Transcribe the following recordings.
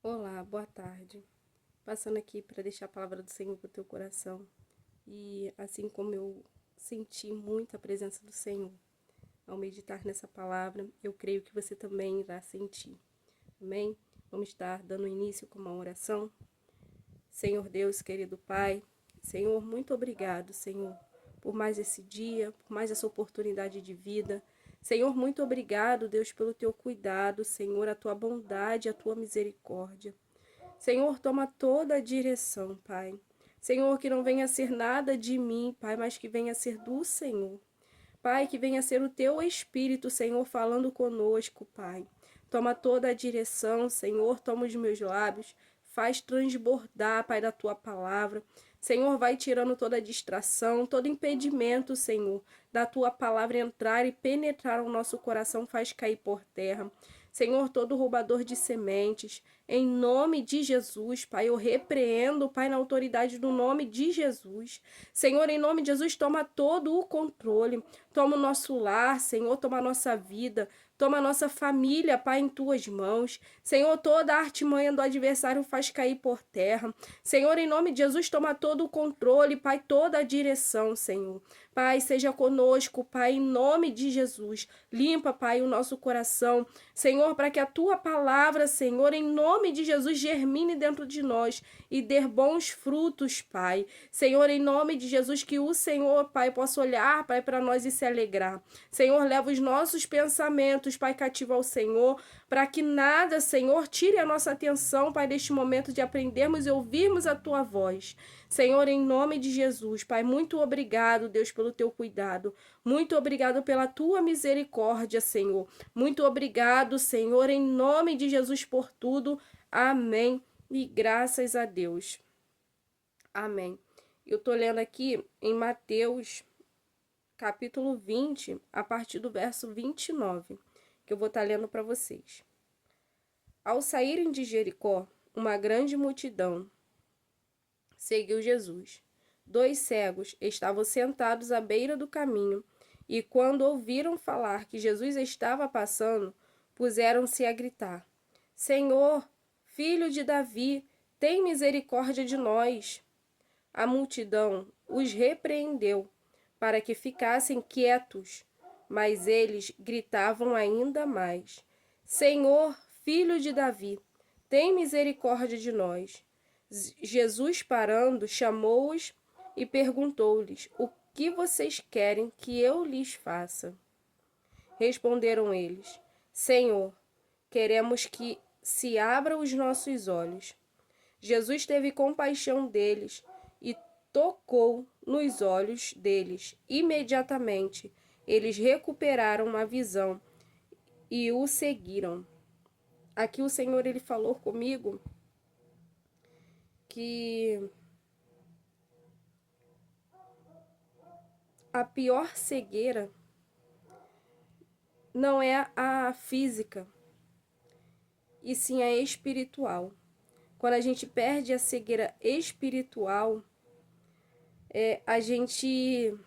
Olá, boa tarde. Passando aqui para deixar a palavra do Senhor para o teu coração. E assim como eu senti muito a presença do Senhor ao meditar nessa palavra, eu creio que você também irá sentir. Amém? Vamos estar dando início com uma oração. Senhor Deus, querido Pai, Senhor, muito obrigado, Senhor, por mais esse dia, por mais essa oportunidade de vida. Senhor, muito obrigado, Deus, pelo teu cuidado, Senhor, a tua bondade, a tua misericórdia. Senhor, toma toda a direção, Pai. Senhor, que não venha a ser nada de mim, Pai, mas que venha a ser do Senhor. Pai, que venha a ser o teu Espírito, Senhor, falando conosco, Pai. Toma toda a direção, Senhor, toma os meus lábios, faz transbordar, Pai, da tua palavra. Senhor, vai tirando toda distração, todo impedimento, Senhor, da tua palavra entrar e penetrar o nosso coração, faz cair por terra. Senhor, todo roubador de sementes, em nome de Jesus, Pai, eu repreendo, Pai, na autoridade do nome de Jesus. Senhor, em nome de Jesus, toma todo o controle. Toma o nosso lar, Senhor, toma a nossa vida, toma a nossa família, Pai, em tuas mãos. Senhor, toda a artimanha do adversário faz cair por terra. Senhor, em nome de Jesus, toma todo o controle, Pai, toda a direção, Senhor. Pai, seja conosco, Pai, em nome de Jesus. Limpa, Pai, o nosso coração, Senhor, para que a tua palavra, Senhor, em nome de Jesus, germine dentro de nós e dê bons frutos, Pai. Senhor, em nome de Jesus, que o Senhor, Pai, possa olhar, Pai, para nós e se alegrar. Senhor, leva os nossos pensamentos, Pai, cativa ao Senhor, para que nada, Senhor, tire a nossa atenção, Pai, deste momento de aprendermos e ouvirmos a tua voz. Senhor, em nome de Jesus, Pai, muito obrigado, Deus, pelo teu cuidado. Muito obrigado pela tua misericórdia, Senhor. Muito obrigado, Senhor, em nome de Jesus por tudo. Amém. E graças a Deus. Amém. Eu tô lendo aqui em Mateus, capítulo 20, a partir do verso 29, que eu vou estar lendo para vocês. Ao saírem de Jericó, uma grande multidão seguiu Jesus. 2 cegos estavam sentados à beira do caminho, e quando ouviram falar que Jesus estava passando, puseram-se a gritar: Senhor, filho de Davi, tem misericórdia de nós. A multidão os repreendeu para que ficassem quietos, mas eles gritavam ainda mais: Senhor, filho de Davi, tem misericórdia de nós. Jesus, parando, chamou-os e perguntou-lhes: O que vocês querem que eu lhes faça? Responderam eles: Senhor, queremos que se abra os nossos olhos. Jesus teve compaixão deles e tocou nos olhos deles. Imediatamente, eles recuperaram a visão e o seguiram. Aqui o Senhor ele falou comigo que a pior cegueira não é a física, e sim a espiritual. Quando a gente perde a cegueira espiritual, a gente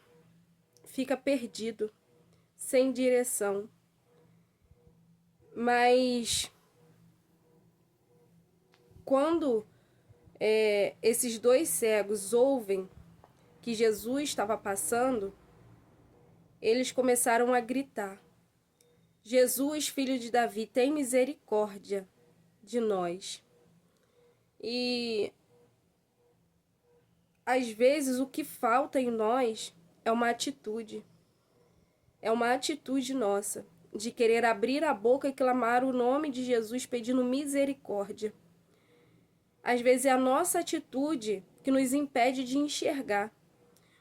fica perdido, sem direção. Mas quando esses 2 cegos ouvem que Jesus estava passando, eles começaram a gritar: Jesus, filho de Davi, tem misericórdia de nós. E às vezes o que falta em nós é uma atitude. É uma atitude nossa de querer abrir a boca e clamar o nome de Jesus pedindo misericórdia. Às vezes é a nossa atitude que nos impede de enxergar.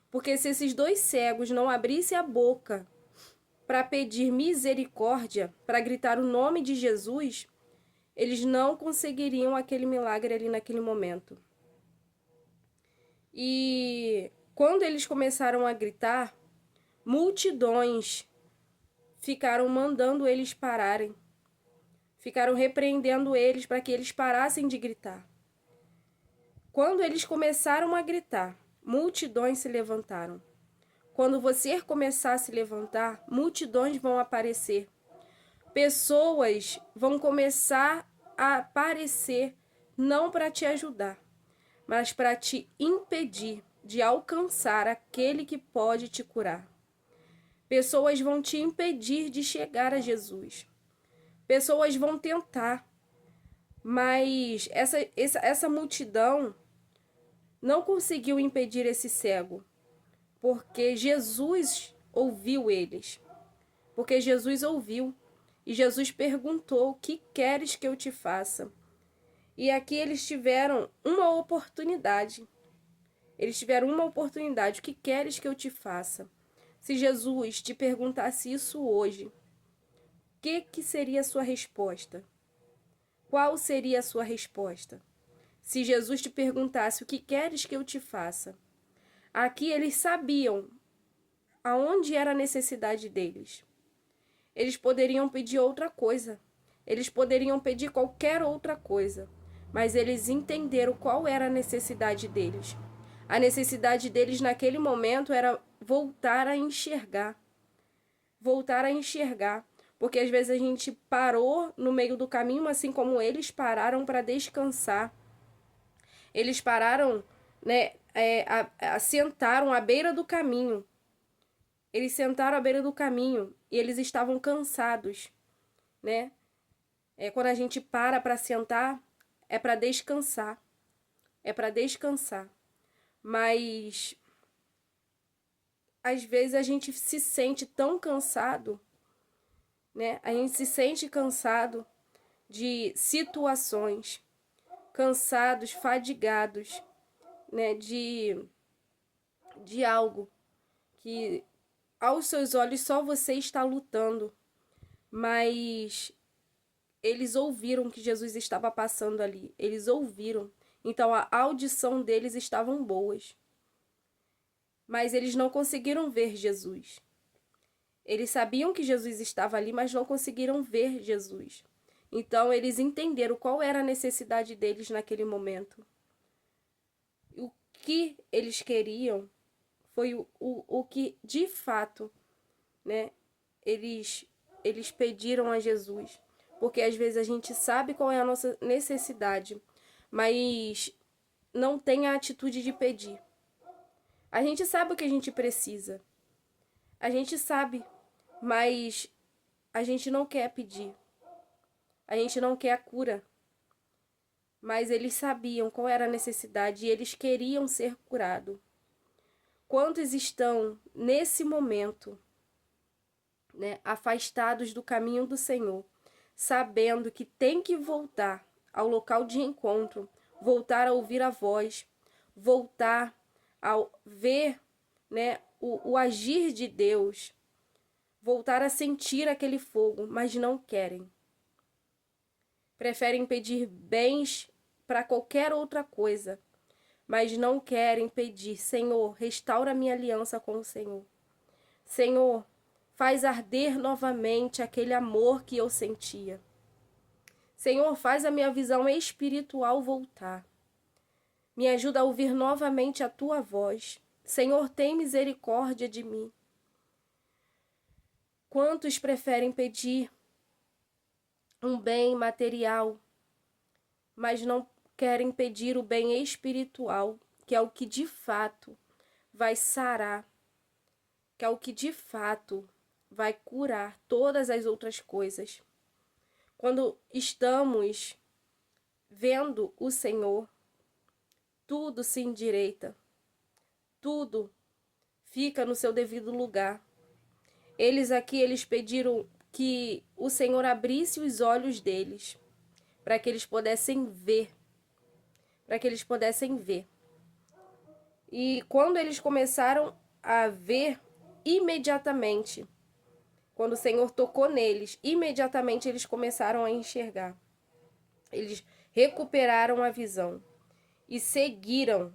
Porque se esses 2 cegos não abrissem a boca para pedir misericórdia, para gritar o nome de Jesus, eles não conseguiriam aquele milagre ali naquele momento. E quando eles começaram a gritar, multidões ficaram mandando eles pararem. Ficaram repreendendo eles para que eles parassem de gritar. Quando eles começaram a gritar, multidões se levantaram. Quando você começar a se levantar, multidões vão aparecer. Pessoas vão começar a aparecer não para te ajudar, mas para te impedir de alcançar aquele que pode te curar. Pessoas vão te impedir de chegar a Jesus. Pessoas vão tentar, mas essa multidão não conseguiu impedir esse cego, porque Jesus ouviu eles. Porque Jesus ouviu. E Jesus perguntou: o que queres que eu te faça? E aqui eles tiveram uma oportunidade. Eles tiveram uma oportunidade. O que queres que eu te faça? Se Jesus te perguntasse isso hoje, o que seria a sua resposta? Qual seria a sua resposta? Se Jesus te perguntasse: o que queres que eu te faça? Aqui eles sabiam aonde era a necessidade deles. Eles poderiam pedir outra coisa. Eles poderiam pedir qualquer outra coisa. Mas eles entenderam qual era a necessidade deles. A necessidade deles naquele momento era voltar a enxergar. Voltar a enxergar. Porque às vezes a gente parou no meio do caminho, assim como eles pararam para descansar. Eles pararam, né, sentaram à beira do caminho. Eles sentaram à beira do caminho e eles estavam cansados, né? Quando a gente para sentar, é para descansar. É para descansar. Mas às vezes a gente se sente tão cansado, né? A gente se sente cansado de situações, cansados, fadigados, né? De algo que aos seus olhos só você está lutando, mas eles ouviram que Jesus estava passando ali, eles ouviram, então a audição deles estavam boas, mas eles não conseguiram ver Jesus. Eles sabiam que Jesus estava ali, mas não conseguiram ver Jesus. Então eles entenderam qual era a necessidade deles naquele momento. O que eles queriam foi o que de fato, né, eles pediram a Jesus. Porque às vezes a gente sabe qual é a nossa necessidade, mas não tem a atitude de pedir. A gente sabe o que a gente precisa. A gente sabe, mas a gente não quer pedir. A gente não quer a cura. Mas eles sabiam qual era a necessidade e eles queriam ser curados. Quantos estão nesse momento, né, afastados do caminho do Senhor, sabendo que tem que voltar ao local de encontro, voltar a ouvir a voz, voltar a ver, né, o agir de Deus, voltar a sentir aquele fogo, mas não querem. Preferem pedir bens para qualquer outra coisa, mas não querem pedir: Senhor, restaura minha aliança com o Senhor. Senhor, faz arder novamente aquele amor que eu sentia. Senhor, faz a minha visão espiritual voltar. Me ajuda a ouvir novamente a tua voz. Senhor, tem misericórdia de mim. Quantos preferem pedir um bem material, mas não querem pedir o bem espiritual, que é o que de fato vai sarar, que é o que de fato vai curar todas as outras coisas. Quando estamos vendo o Senhor, tudo se endireita, tudo fica no seu devido lugar. Eles pediram que o Senhor abrisse os olhos deles, para que eles pudessem ver, E quando eles começaram a ver, imediatamente, quando o Senhor tocou neles, imediatamente eles começaram a enxergar. Eles recuperaram a visão e seguiram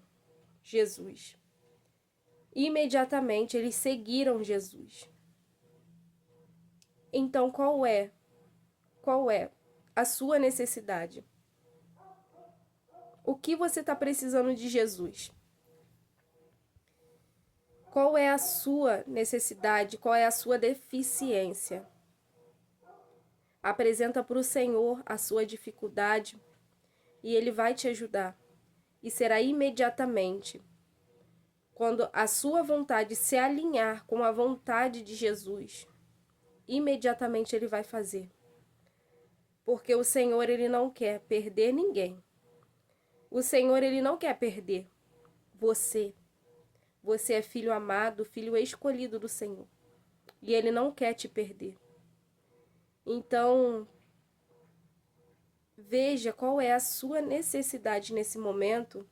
Jesus. Imediatamente eles seguiram Jesus. Então, qual é a sua necessidade? O que você está precisando de Jesus? Qual é a sua necessidade? Qual é a sua deficiência? Apresenta para o Senhor a sua dificuldade. e Ele vai te ajudar. E será imediatamente. Quando a sua vontade se alinhar com a vontade de Jesus, imediatamente Ele vai fazer. Porque o Senhor, Ele não quer perder ninguém. O Senhor, Ele não quer perder você. Você é filho amado, filho escolhido do Senhor. E Ele não quer te perder. Então, veja qual é a sua necessidade nesse momento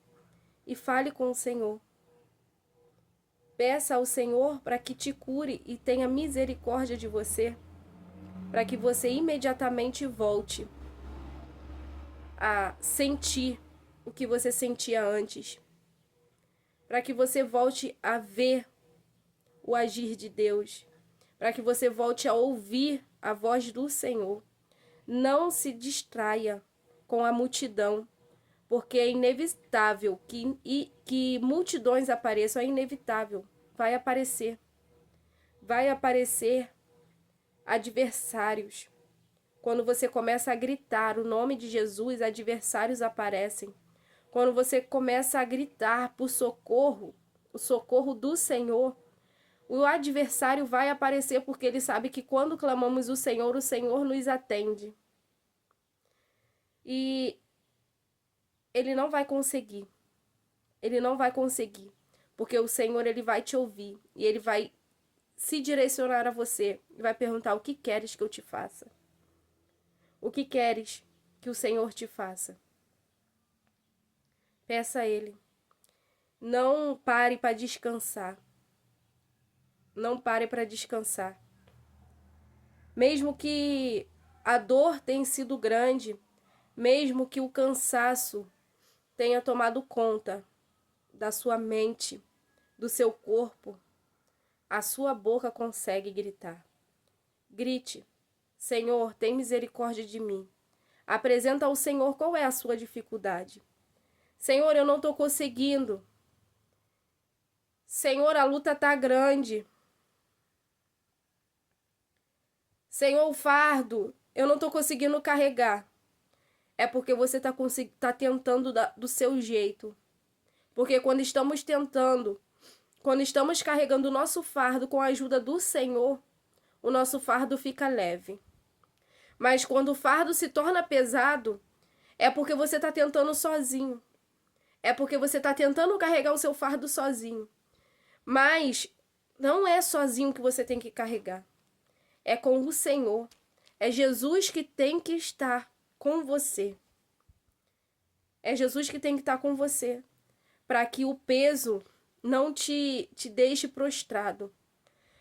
e fale com o Senhor. Peça ao Senhor para que te cure e tenha misericórdia de você, para que você imediatamente volte a sentir o que você sentia antes, para que você volte a ver o agir de Deus, para que você volte a ouvir a voz do Senhor. Não se distraia com a multidão, porque é inevitável que multidões apareçam, é inevitável, vai aparecer. Vai aparecer adversários. Quando você começa a gritar o nome de Jesus, adversários aparecem. Quando você começa a gritar por socorro, o socorro do Senhor, o adversário vai aparecer porque ele sabe que quando clamamos o Senhor nos atende. E ele não vai conseguir. Ele não vai conseguir. Porque o Senhor, ele vai te ouvir. E ele vai se direcionar a você. E vai perguntar: o que queres que eu te faça? O que queres que o Senhor te faça? Peça a Ele. Não pare para descansar. Não pare para descansar. Mesmo que a dor tenha sido grande, mesmo que o cansaço tenha tomado conta da sua mente, do seu corpo, a sua boca consegue gritar. Grite: Senhor, tem misericórdia de mim. Apresenta ao Senhor qual é a sua dificuldade. Senhor, eu não estou conseguindo. Senhor, a luta está grande. Senhor, o fardo, eu não estou conseguindo carregar. É porque você está tentando do seu jeito. Porque quando estamos tentando, quando estamos carregando o nosso fardo com a ajuda do Senhor, o nosso fardo fica leve. Mas quando o fardo se torna pesado, é porque você está tentando sozinho. É porque você está tentando carregar o seu fardo sozinho. Mas não é sozinho que você tem que carregar. É com o Senhor. É Jesus que tem que estar com você. É Jesus que tem que estar com você. Para que o peso não te deixe prostrado.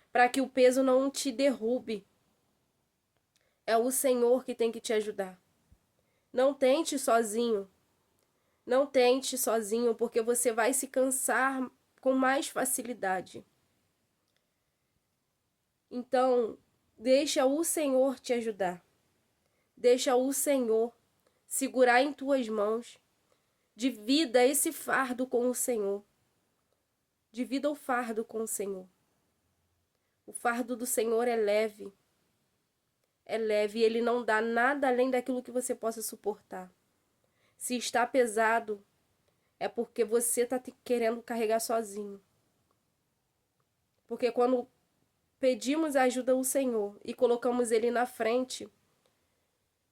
Para que o peso não te derrube. É o Senhor que tem que te ajudar. Não tente sozinho. Não tente sozinho, porque você vai se cansar com mais facilidade. Então, deixa o Senhor te ajudar. Deixa o Senhor segurar em tuas mãos. Divida esse fardo com o Senhor. Divida o fardo com o Senhor. O fardo do Senhor é leve. É leve e Ele não dá nada além daquilo que você possa suportar. Se está pesado, é porque você está querendo carregar sozinho. Porque quando pedimos a ajuda ao Senhor e colocamos Ele na frente,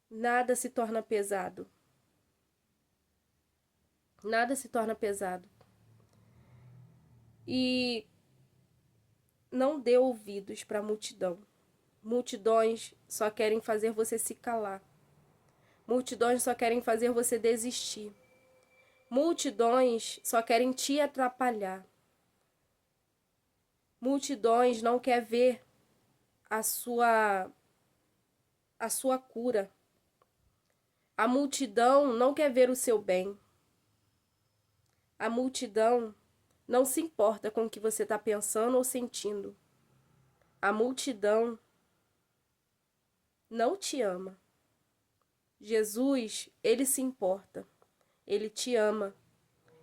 nada se torna pesado. Nada se torna pesado. E não dê ouvidos para a multidão. Multidões só querem fazer você se calar. Multidões só querem fazer você desistir. Multidões só querem te atrapalhar. Multidões não querem ver a sua cura. A multidão não quer ver o seu bem. A multidão não se importa com o que você está pensando ou sentindo. A multidão não te ama. Jesus, Ele se importa. Ele te ama.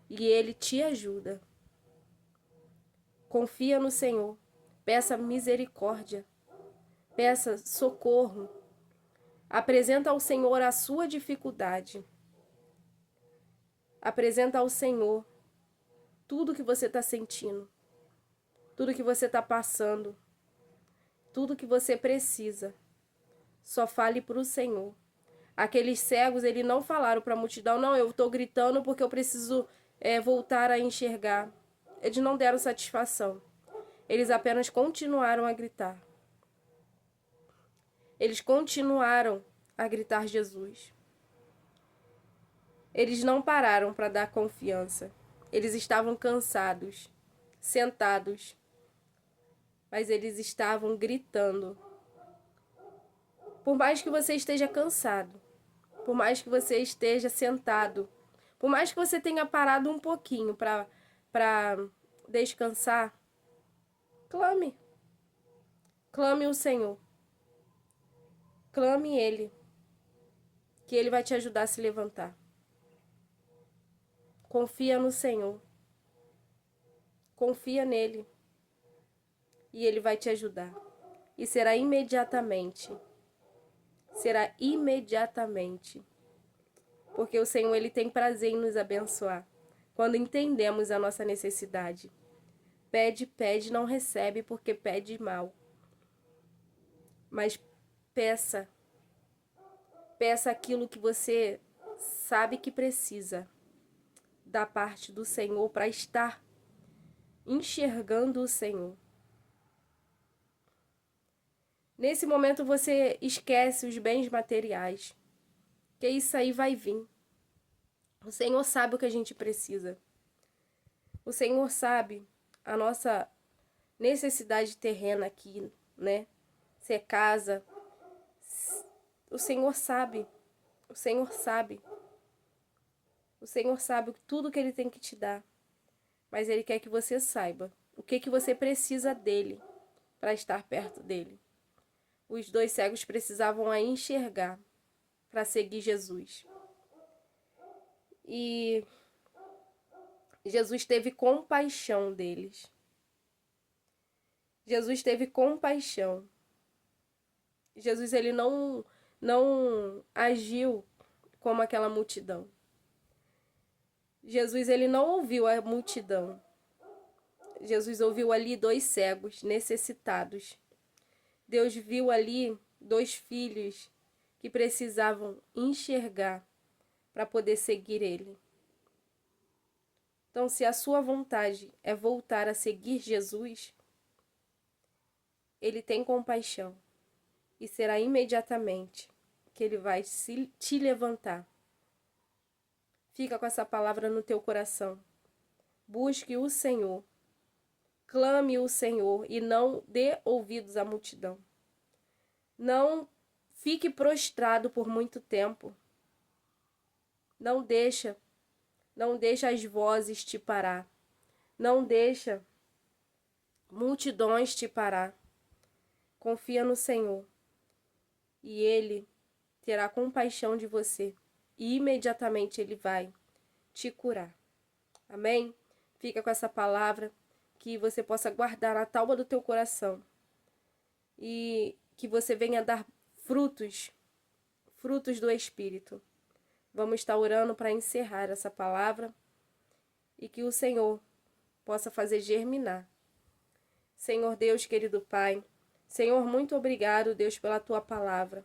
E Ele te ajuda. Confia no Senhor. Peça misericórdia. Peça socorro. Apresenta ao Senhor a sua dificuldade. Apresenta ao Senhor tudo que você está sentindo, tudo que você está passando, tudo que você precisa. Só fale para o Senhor. Aqueles cegos, eles não falaram para a multidão, não, eu estou gritando porque eu preciso voltar a enxergar. Eles não deram satisfação. Eles apenas continuaram a gritar. Eles continuaram a gritar Jesus. Eles não pararam para dar confiança. Eles estavam cansados, sentados, mas eles estavam gritando. Por mais que você esteja cansado, por mais que você esteja sentado, por mais que você tenha parado um pouquinho para descansar, clame. Clame o Senhor. Clame Ele, que Ele vai te ajudar a se levantar. Confia no Senhor. Confia nele. E Ele vai te ajudar. E será imediatamente. Será imediatamente. Porque o Senhor, Ele tem prazer em nos abençoar. Quando entendemos a nossa necessidade. Pede, pede, não recebe, porque pede mal. Mas peça. Peça aquilo que você sabe que precisa da parte do Senhor para estar enxergando o Senhor. Nesse momento você esquece os bens materiais, que isso aí vai vir. O Senhor sabe o que a gente precisa. O Senhor sabe a nossa necessidade terrena aqui, né? Se é casa. O Senhor sabe. O Senhor sabe. O Senhor sabe tudo que Ele tem que te dar. Mas Ele quer que você saiba o que você precisa dEle para estar perto dEle. Os dois cegos precisavam a enxergar para seguir Jesus. E Jesus teve compaixão deles. Jesus teve compaixão. Jesus, ele não agiu como aquela multidão. Jesus, ele não ouviu a multidão. Jesus ouviu ali dois cegos necessitados. Deus viu ali dois filhos que precisavam enxergar para poder seguir Ele. Então, se a sua vontade é voltar a seguir Jesus, Ele tem compaixão e será imediatamente que Ele vai te levantar. Fica com essa palavra no teu coração. Busque o Senhor. Clame o Senhor e não dê ouvidos à multidão. Não fique prostrado por muito tempo. Não deixa as vozes te parar. Não deixa multidões te parar. Confia no Senhor e Ele terá compaixão de você e imediatamente Ele vai te curar. Amém? Fica com essa palavra, que você possa guardar na tábua do teu coração e que você venha dar frutos do Espírito. Vamos estar orando para encerrar essa palavra e que o Senhor possa fazer germinar. Senhor Deus, querido Pai, Senhor, muito obrigado, Deus, pela Tua palavra.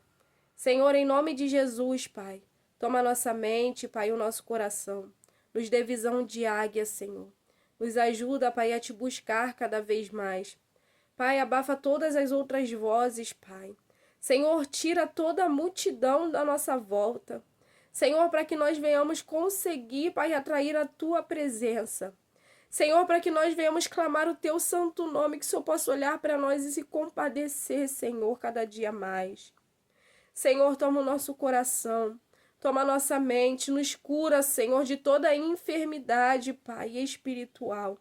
Senhor, em nome de Jesus, Pai, toma a nossa mente, Pai, o nosso coração. Nos dê visão de águia, Senhor. Nos ajuda, Pai, a Te buscar cada vez mais. Pai, abafa todas as outras vozes, Pai. Senhor, tira toda a multidão da nossa volta. Senhor, para que nós venhamos conseguir, Pai, atrair a Tua presença. Senhor, para que nós venhamos clamar o Teu santo nome, que o Senhor possa olhar para nós e se compadecer, Senhor, cada dia mais. Senhor, toma o nosso coração, toma a nossa mente, nos cura, Senhor, de toda enfermidade, Pai, espiritual.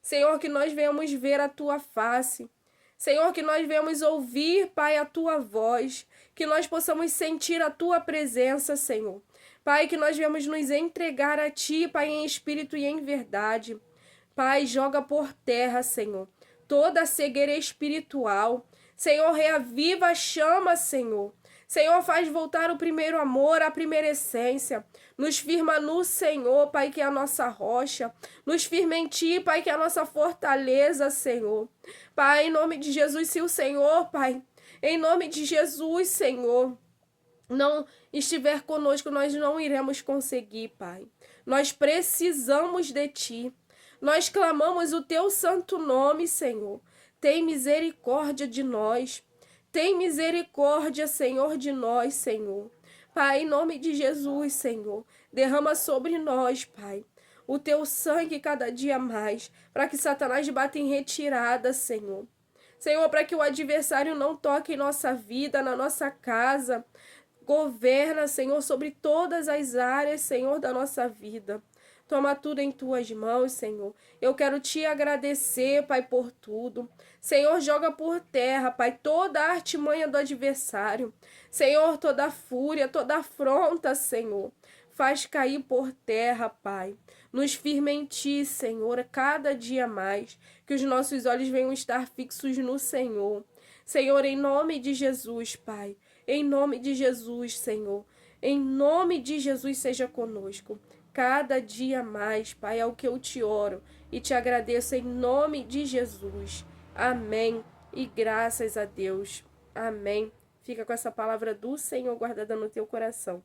Senhor, que nós venhamos ver a Tua face. Senhor, que nós venhamos ouvir, Pai, a Tua voz. Que nós possamos sentir a Tua presença, Senhor. Pai, que nós venhamos nos entregar a Ti, Pai, em espírito e em verdade. Pai, joga por terra, Senhor, toda a cegueira espiritual. Senhor, reaviva a chama, Senhor. Senhor, faz voltar o primeiro amor, a primeira essência. Nos firma no Senhor, Pai, que é a nossa rocha. Nos firma em Ti, Pai, que é a nossa fortaleza, Senhor. Pai, em nome de Jesus, se o Senhor, Pai, em nome de Jesus, Senhor, não estiver conosco, nós não iremos conseguir, Pai. Nós precisamos de Ti. Nós clamamos o Teu santo nome, Senhor. Tem misericórdia de nós. Tem misericórdia, Senhor, de nós, Senhor. Pai, em nome de Jesus, Senhor, derrama sobre nós, Pai, o Teu sangue cada dia mais, para que Satanás bata em retirada, Senhor. Senhor, para que o adversário não toque em nossa vida, na nossa casa. Governa, Senhor, sobre todas as áreas, Senhor, da nossa vida. Toma tudo em Tuas mãos, Senhor. Eu quero Te agradecer, Pai, por tudo. Senhor, joga por terra, Pai, toda a artimanha do adversário. Senhor, toda fúria, toda afronta, Senhor. Faz cair por terra, Pai. Nos firma em Ti, Senhor, cada dia mais. Que os nossos olhos venham estar fixos no Senhor. Senhor, em nome de Jesus, Pai. Em nome de Jesus, Senhor. Em nome de Jesus, seja conosco. Cada dia mais, Pai, é o que eu te oro e te agradeço em nome de Jesus. Amém. E graças a Deus. Amém. Fica com essa palavra do Senhor guardada no teu coração.